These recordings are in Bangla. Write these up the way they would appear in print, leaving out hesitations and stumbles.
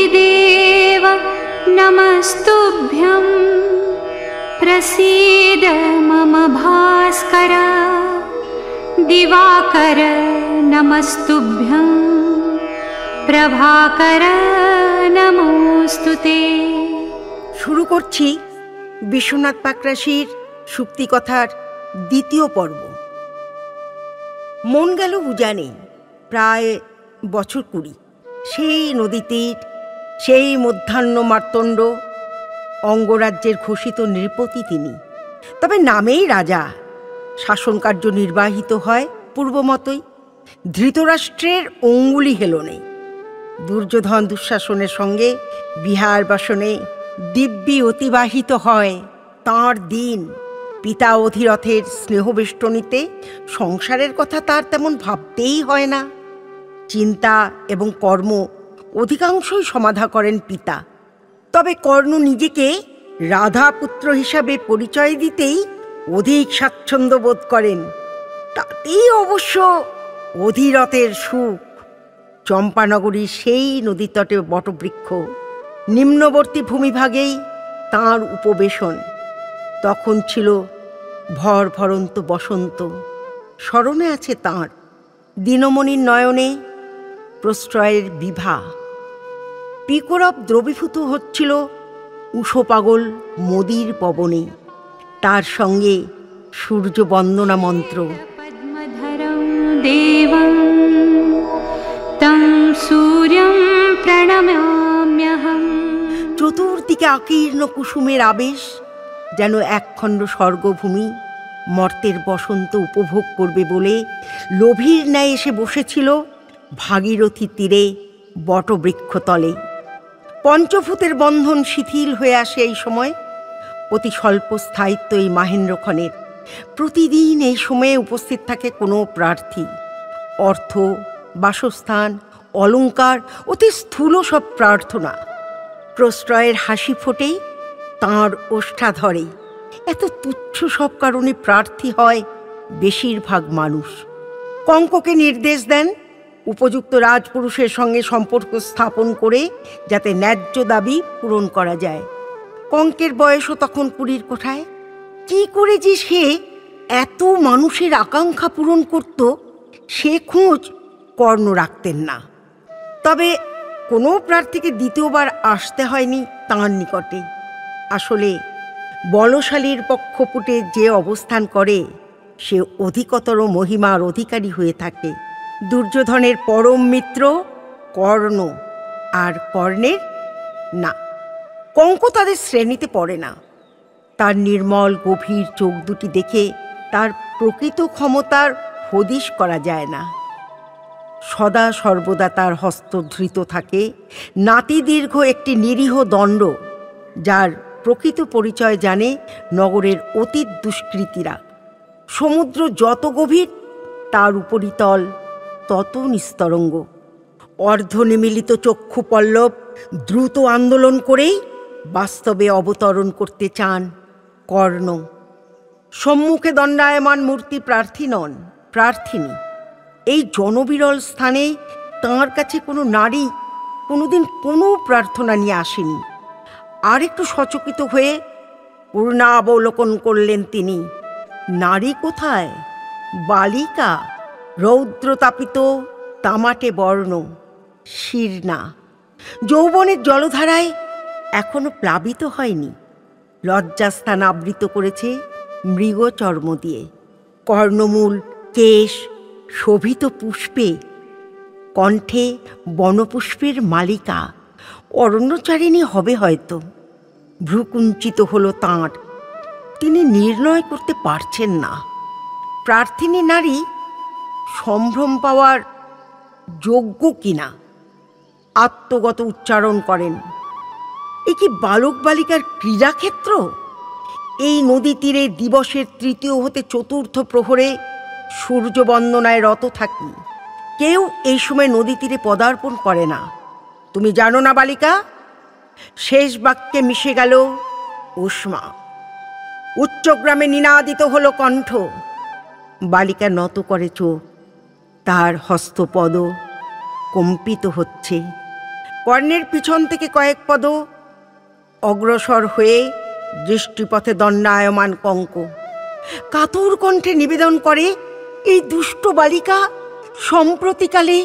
देव नमस्तुभ्यं प्रसीद मम भास्कर दिवाकर नमस्तुभ्यं प्रभाकर नमोस्तुते। শুরু করছি বিশ্বনাথ পাকরাশির সুক্তিকথার দ্বিতীয় পর্ব। মন গেল উজানে, প্রায় বছর 20। সেই নদী তীর, সেই মধ্যাহ্ন মার্তণ্ড, অঙ্গরাজ্যের ঘোষিত নৃপতি তিনি। তবে নামেই রাজা, শাসনকার্য নির্বাহিত হয় পূর্বমতই। ধৃতরাষ্ট্রের অঙ্গুলি হেলনে। দুর্যোধন দুঃশাসনের সঙ্গে বিহার বাসনে দিব্যি অতিবাহিত হয় তাঁর দিন। পিতা অধিরথের স্নেহবেষ্টনীতে সংসারের কথা তার তেমন ভাবতেই হয় না। চিন্তা এবং কর্ম অধিকাংশই সমাধা করেন পিতা। তবে কর্ণ নিজেকে রাধাপুত্র হিসাবে পরিচয় দিতেই অধিক স্বাচ্ছন্দ্য বোধ করেন। তাতেই অবশ্য অধিরথের সুখ। চম্পানগরীর সেই নদীতটে বটবৃক্ষ, নিম্নবর্তী ভূমিভাগেই তাঁর উপবেশন। তখন ছিল ভর ভরন্ত বসন্ত। স্মরণে আছে তাঁর দিনমণির নয়নে প্রশ্রয়ের বিভা। পিকরব দ্রবীভূত হচ্ছিল উষোপাগল মোদির পবনে। তার সঙ্গে সূর্য বন্দনা মন্ত্র। পদ্মধরং দেবং তং সূর্যং প্রণমাম্যহম। চতুর্দিকে আকীর্ণ কুসুমের আবেশ, যেন একখণ্ড স্বর্গভূমি মর্তের বসন্ত উপভোগ করবে বলে লোভীর ন্যায় এসে বসেছিল ভাগীরথী তীরে বটবৃক্ষতলে। পঞ্চভূতের বন্ধন শিথিল হয়ে আসে এই সময়। অতি স্বল্প স্থায়িত্ব এই মাহেন্দ্রক্ষণের। প্রতিদিন এই সময়ে উপস্থিত থাকে কোনো প্রার্থী। অর্থ, বাসস্থান, অলঙ্কার, অতি স্থূল সব প্রার্থনা। প্রশ্রয়ের হাসি ফোটেই তাঁর ওষ্ঠাধরে। এত তুচ্ছ সব কারণে প্রার্থী হয় বেশিরভাগ মানুষ। কঙ্ককে নির্দেশ দেন উপযুক্ত রাজপুরুষের সঙ্গে সম্পর্ক স্থাপন করে যাতে ন্যায্য দাবি পূরণ করা যায়। কঙ্কের বয়সও তখন 20 কোঠায়। কি করে যে সে এত মানুষের আকাঙ্ক্ষা পূরণ করত, সে খোঁজ কর্ণ রাখতেন না। তবে কোনো প্রার্থীকে দ্বিতীয়বার আসতে হয়নি তাঁর নিকটে। আসলে বলশালীর পক্ষপুটে যে অবস্থান করে সে অধিকতর মহিমার অধিকারী হয়ে থাকে। দুর্যোধনের পরম মিত্র কর্ণ, আর কর্ণের না। কঙ্ক তাদের শ্রেণীতে পড়ে না। তার নির্মল গভীর চোখ দুটি দেখে তার প্রকৃত ক্ষমতার হদিশ করা যায় না। সদা সর্বদা তার হস্ত ধৃত থাকে নাতিদীর্ঘ একটি নিরীহ দণ্ড, যার প্রকৃত পরিচয় জানে নগরের অতীত দুষ্কৃতীরা। সমুদ্র যত গভীর, তার উপরিতল তত নিস্তরঙ্গ। অর্ধনিমীলিত চক্ষু পল্লব দ্রুত আন্দোলন করেই বাস্তবে অবতরণ করতে চান কর্ণ। সম্মুখে দণ্ডায়মান মূর্তি প্রার্থী নন, প্রার্থিনী। এই জনবিরল স্থানে তাঁর কাছে কোনো নারী কোনোদিন কোনো প্রার্থনা নিয়ে আসেনি। আর একটু সচকিত হয়ে পূর্ণাবলোকন করলেন তিনি। নারী কোথায়? বালিকা, রৌদ্রতাপিত তামাটে বর্ণ, শীর্ণা, যৌবনের জলধারায় এখনো প্লাবিত হয়নি। লজ্জাস্থান আবৃত করেছে মৃগচর্ম দিয়ে। কর্ণমূল কেশ শোভিত পুষ্পে, কণ্ঠে বনপুষ্পের মালিকা। অরণ্যচারিণী হবে হয়তো। ভ্রুকুঞ্চিত হল তাঁর। তিনি নির্ণয় করতে পারছেন না প্রার্থিনী নারী সম্ভ্রম পাওয়ার যোগ্য কিনা। আত্মগত উচ্চারণ করেন, এ কি বালক বালিকার ক্রীড়াক্ষেত্র? এই নদী তীরে দিবসের 3য় হতে 4র্থ প্রহরে সূর্য বন্দনায় রত থাকি। কেউ এই সময় নদী তীরে পদার্পণ করে না। তুমি জানো না বালিকা? শেষ বাক্যে মিশে গেল উষ্মা। উচ্চগ্রামে নিনাদিত হলো কণ্ঠ। বালিকা নত করে চোখ। তার হস্তপদ কম্পিত হচ্ছে। কর্ণের পিছন থেকে কয়েক পদ অগ্রসর হয়ে দৃষ্টিপথে দণ্ডায়মান কঙ্ক কাতর কণ্ঠে নিবেদন করে, এই দুষ্ট বালিকা সম্প্রতিকালে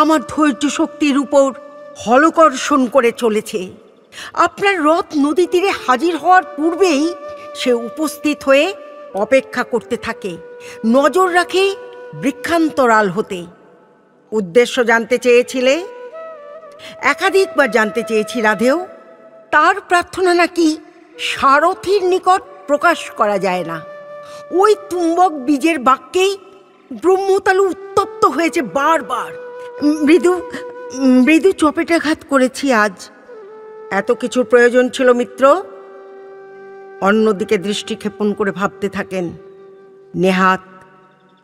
আমার ধৈর্য শক্তির উপর হলকর্ষণ করে চলেছে। আপনার রথ নদী তীরে হাজির হওয়ার পূর্বেই সে উপস্থিত হয়ে অপেক্ষা করতে থাকে, নজর রাখে বৃক্ষান্তরাল হতে। উদ্দেশ্য জানতে চেয়েছিলে? একাধিকবার জানতে চেয়েছি রাধেও। তার প্রার্থনা নাকি সারথীর নিকট প্রকাশ করা যায় না। ওই তুম্বক বীজের বাক্যেই ব্রহ্মতালু উত্তপ্ত হয়েছে বারবার। মৃদু মৃদু চপেটাঘাত করেছি আজ। এত কিছুর প্রয়োজন ছিল মিত্র? অন্যদিকে দৃষ্টি ক্ষেপণ করে ভাবতে থাকেন। নেহাত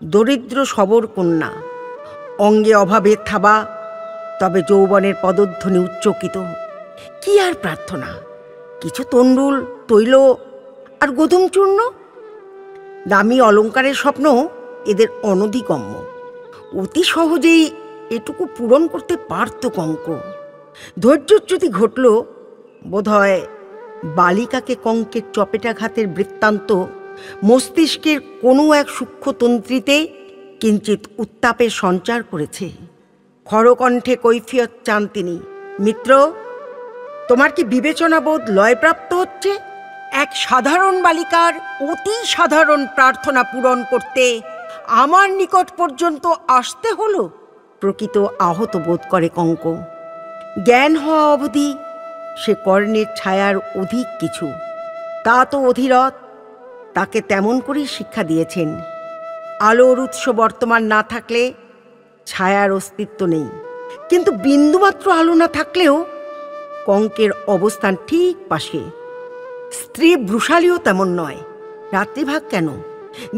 দরিদ্র শবর কন্যা, অঙ্গে অভাবের থাবা, তবে যৌবনের পদধ্বনি উচ্চকিত। কি আর প্রার্থনা? কিছু তণ্ডুল, তৈল আর গোধূম চূর্ণ। দামি অলঙ্কারের স্বপ্ন এদের অনধিগম্য। অতি সহজেই এটুকু পূরণ করতে পারত কঙ্ক। ধৈর্যচ্যুতি ঘটল বোধহয়। বালিকাকে কঙ্কের চপেটাঘাতের বৃত্তান্ত মস্তিষ্কের কোনো এক সূক্ষ্মতন্ত্রীতে কিঞ্চিত উত্তাপের সঞ্চার করেছে। খরকণ্ঠে কৈফিয়ত চান তিনি। মিত্র, তোমার কি বিবেচনাবোধ লয়প্রাপ্ত হচ্ছে? এক সাধারণ বালিকার অতি সাধারণ প্রার্থনা পূরণ করতে আমার নিকট পর্যন্ত আসতে হলো। প্রকৃত আহত বোধ করে কঙ্ক। জ্ঞান হওয়া অবধি সে কর্ণের ছায়ার অধিক কিছু। তা তো অধিরথ তাকে তেমন করেই শিক্ষা দিয়েছেন। আলোর উৎস বর্তমান না থাকলে ছায়ার অস্তিত্ব নেই। কিন্তু বিন্দুমাত্র আলো না থাকলেও কঙ্কের অবস্থান ঠিক পাশে। স্ত্রী বৃষালীও তেমন নয়। রাত্রিভাগ কেন,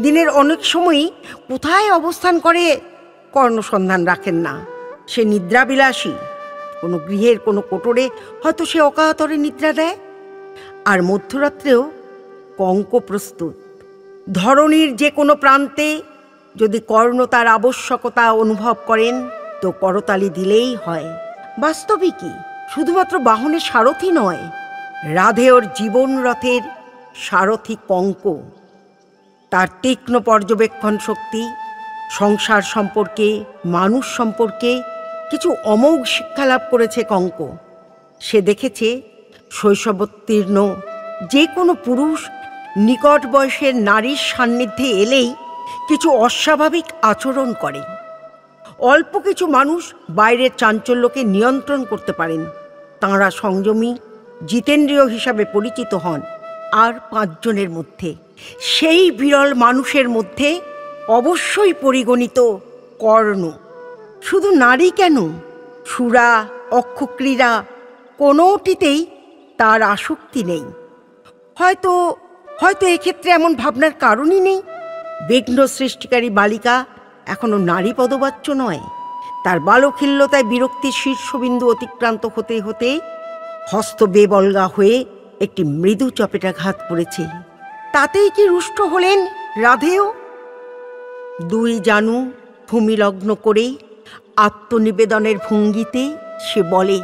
দিনের অনেক সময়ই কোথায় অবস্থান করে কর্ণ সন্ধান রাখেন না। সে নিদ্রাবিলাসী। কোনো গৃহের কোনো কোটরে হয়তো সে অকাতরে নিদ্রা দেয়। আর মধ্যরাত্রেও কঙ্ক প্রস্তুত। ধরণীর যে কোনো প্রান্তে যদি কর্ণ তার আবশ্যকতা অনুভব করেন তো করতালি দিলেই হয়। বাস্তবিকই শুধুমাত্র বাহনের সারথি নয়, রাধেয়র জীবন রথের সারথি কঙ্ক। তার তীক্ষ্ণ পর্যবেক্ষণ শক্তি, সংসার সম্পর্কে, মানুষ সম্পর্কে কিছু অমোঘ শিক্ষা লাভ করেছে কঙ্ক। সে দেখেছে শৈশবোত্তীর্ণ যে কোনো পুরুষ নিকট বয়সের নারীর সান্নিধ্যে এলেই কিছু অস্বাভাবিক আচরণ করে। অল্প কিছু মানুষ বাইরের চাঞ্চল্যকে নিয়ন্ত্রণ করতে পারেন। তাঁরা সংযমী, জিতেন্দ্রীয় হিসাবে পরিচিত হন। আর 5 জনের মধ্যে, সেই বিরল মানুষের মধ্যে অবশ্যই পরিগণিত কর্ণ। শুধু নারী কেন, সুরা, অক্ষক্রীড়া কোনোটিতেই তার আসক্তি নেই। হয়তো এক্ষেত্রে এমন ভাবনার কারণই নেই। বিঘ্ন সৃষ্টিকারী বালিকা এখনো নারী পদবাচ্য নয়। তার বালখিল্যতায় বিরক্তির শীর্ষবিন্দু অতিক্রান্ত হতে হতে হস্ত বেবলগা হয়ে একটি মৃদু চপেটাঘাত পড়েছে। তাতেই কি রুষ্ট হলেন রাধেও? 2 জানু ভূমিলগ্ন করে আত্মনিবেদনের ভঙ্গিতে সে বলে,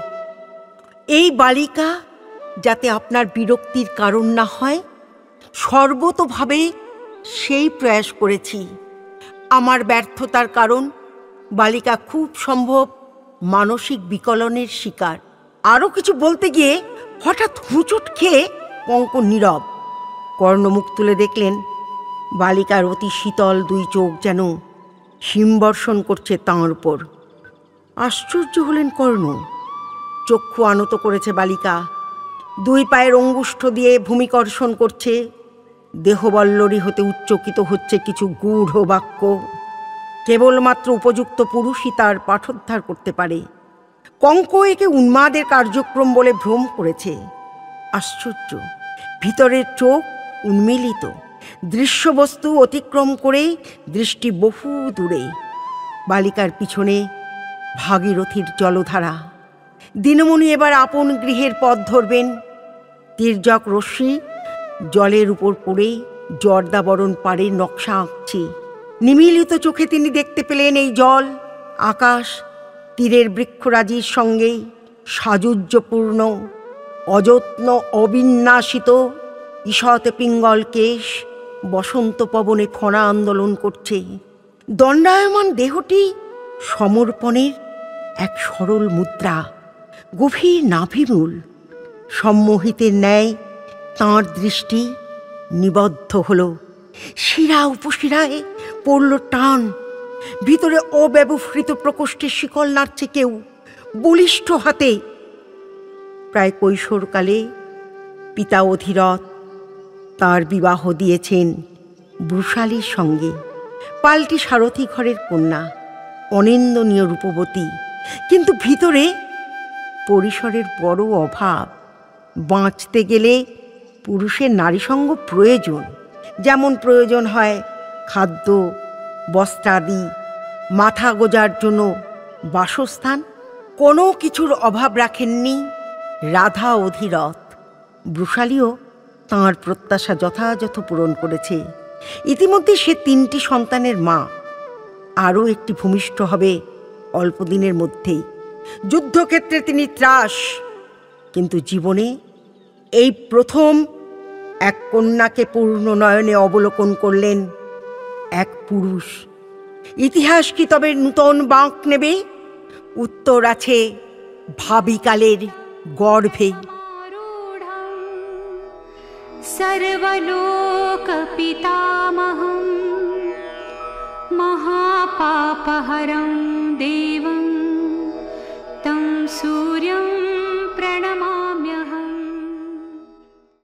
এই বালিকা যাতে আপনার বিরক্তির কারণ না হয়, সর্বতোভাবে সেই প্রয়াস করেছি। আমার ব্যর্থতার কারণ বালিকা খুব সম্ভব মানসিক বিকলনের শিকার। আরও কিছু বলতে গিয়ে হঠাৎ হুঁচট খেয়ে কঙ্ক নীরব। কর্ণ মুখ তুলে দেখলেন বালিকার অতি শীতল 2 চোখ যেন হিমবর্ষণ করছে তাঁর উপর। আশ্চর্য হলেন কর্ণ। চক্ষু আনত করেছে বালিকা। 2 পায়ের অঙ্গুষ্ঠ দিয়ে ভূমিকর্ষণ করছে। দেহবল্লরী হতে উচ্চকিত হচ্ছে কিছু গূঢ় বাক্য। কেবলমাত্র উপযুক্ত পুরুষই তার পাঠোদ্ধার করতে পারে। কঙ্ক একে উন্মাদের কার্যক্রম বলে ভ্রম করেছে। আশ্চর্য, ভিতরের চোখ উন্মিলিত। দৃশ্যবস্তু অতিক্রম করে দৃষ্টি বহু দূরে। বালিকার পিছনে ভাগীরথীর জলধারা। দিনমণি এবার আপন গৃহের পথ ধরবেন। তির্যক রশ্মি জলের উপর পড়ে জর্দাবরণ পাড়ের নকশা আঁকছে। নিমিলিত চোখে তিনি দেখতে পেলেন এই জল, আকাশ, তীরের বৃক্ষরাজির সঙ্গেই সাজুজ্যপূর্ণ অযত্ন অবিন্যাসিত ঈষৎ পিঙ্গল কেশ বসন্ত পবনে খরা আন্দোলন করছে। দণ্ডায়মান দেহটি সমর্পণের এক সরল মুদ্রা, গভীর নাভিমূল। সম্মোহিতের ন্যায় তাঁর দৃষ্টি নিবদ্ধ হল। শিরা উপশিরায় পড়ল টান। ভিতরে অব্যবহৃত প্রকোষ্ঠে শিকল নাড়ছে কেউ বলিষ্ঠ হাতে। প্রায় কৈশোরকালে পিতা অধিরথ তাঁর বিবাহ দিয়েছেন বৃষালীর সঙ্গে। পাল্টি সারথি ঘরের কন্যা, অনিন্দনীয় রূপবতী, কিন্তু ভিতরে পরিসরের বড় অভাব। বাঁচতে গেলে পুরুষের নারীসঙ্গ প্রয়োজন, যেমন প্রয়োজন হয় খাদ্য, বস্ত্রাদি, মাথা গোজার জন্য বাসস্থান। কোনো কিছুর অভাব রাখেননি রাধা অধিরথ। বৃষালীও তাঁর প্রত্যাশা যথাযথ পূরণ করেছে। ইতিমধ্যে সে 3টি সন্তানের মা, আরও একটি ভূমিষ্ঠ হবে অল্পদিনের মধ্যেই। যুদ্ধক্ষেত্রে তিনি ত্রাস, কিন্তু জীবনে এই প্রথম এক কন্যাকে পূর্ণ নয়নে অবলোকন করলেন এক পুরুষ। ইতিহাস কি তবে নূতন বাঁক নেবে? উত্তর আছে ভাবিকালের গর্ভে। सर्वलोक पितामहं महापापहरं